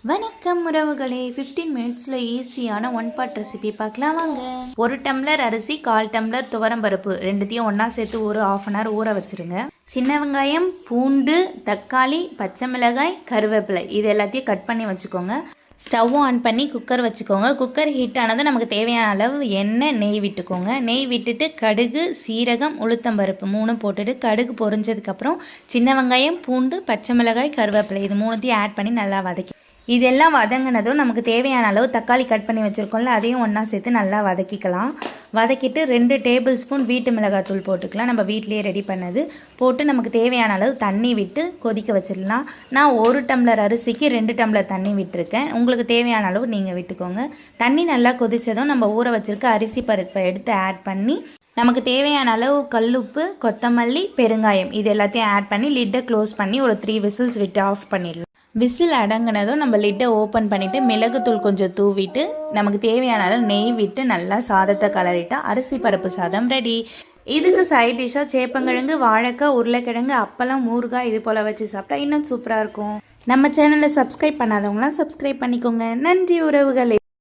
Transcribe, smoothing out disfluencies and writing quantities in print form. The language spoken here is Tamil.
வணக்கம் உறவுகளே, 15 மினிட்ஸில் ஈஸியான ஒன் பாட் ரெசிபி பார்க்கலாம் வாங்க. 1 டம்ளர் அரிசி, 1/4 டம்ளர் துவரம்பருப்பு ரெண்டுத்தையும் ஒன்றா சேர்த்து ஒரு 1/2 hour ஊற வச்சுருங்க. சின்ன வெங்காயம், பூண்டு, தக்காளி, பச்சை மிளகாய், கருவேப்பிலை இது எல்லாத்தையும் கட் பண்ணி வச்சுக்கோங்க. ஸ்டவ் ஆன் பண்ணி குக்கர் வச்சுக்கோங்க. குக்கர் ஹீட் ஆனது நமக்கு தேவையான அளவு எண்ணெய், நெய் விட்டுக்கோங்க. நெய் விட்டுட்டு கடுகு, சீரகம், உளுத்தம்பருப்பு 3 போட்டுட்டு கடுகு பொரிஞ்சதுக்கப்புறம் சின்ன வெங்காயம், பூண்டு, பச்சை மிளகாய், கருவேப்பிலை இது 3த்தையும் ஆட் பண்ணி நல்லா வதக்கி இதெல்லாம் வதங்கினதும் நமக்கு தேவையான அளவு தக்காளி கட் பண்ணி வச்சுருக்கோம்ல அதையும் ஒன்றா சேர்த்து நல்லா வதக்கிக்கலாம். வதக்கிட்டு 2 டேபிள் ஸ்பூன் வீட்டு மிளகாத்தூள் போட்டுக்கலாம். நம்ம வீட்டிலேயே ரெடி பண்ணது போட்டு நமக்கு தேவையான அளவு தண்ணி விட்டு கொதிக்க வச்சிடலாம். நான் 1 டம்ளர் அரிசிக்கு 2 டம்ளர் தண்ணி விட்டுருக்கேன். உங்களுக்கு தேவையான அளவு நீங்கள் விட்டுக்கோங்க. தண்ணி நல்லா கொதித்ததும் நம்ம ஊற வச்சுருக்க அரிசி பருப்பை எடுத்து ஆட் பண்ணி நமக்கு தேவையான அளவு கல்லுப்பு, கொத்தமல்லி, பெருங்காயம் இது எல்லாத்தையும் ஆட் பண்ணி லிட்டை க்ளோஸ் பண்ணி ஒரு 3 விசில்ஸ் விட்டு ஆஃப் பண்ணிடலாம். விசில் அடங்கினதும் நம்ம லிட்டை ஓப்பன் பண்ணிவிட்டு மிளகுத்தூள் கொஞ்சம் தூவிட்டு நமக்கு தேவையான அளவு நெய் விட்டு நல்லா சாதத்தை கலரிட்டா அரிசி பருப்பு சாதம் ரெடி. இதுக்கு சைட் டிஷ்ஷாக சேப்பங்கிழங்கு, வாழைக்காய், உருளைக்கிழங்கு, அப்பளம், ஊறுகாய் இது போல் வச்சு சாப்பிட்டா இன்னும் சூப்பராக இருக்கும். நம்ம சேனலை சப்ஸ்கிரைப் பண்ணாதவங்களாம் சப்ஸ்கிரைப் பண்ணிக்கோங்க. நன்றி உறவுகளே.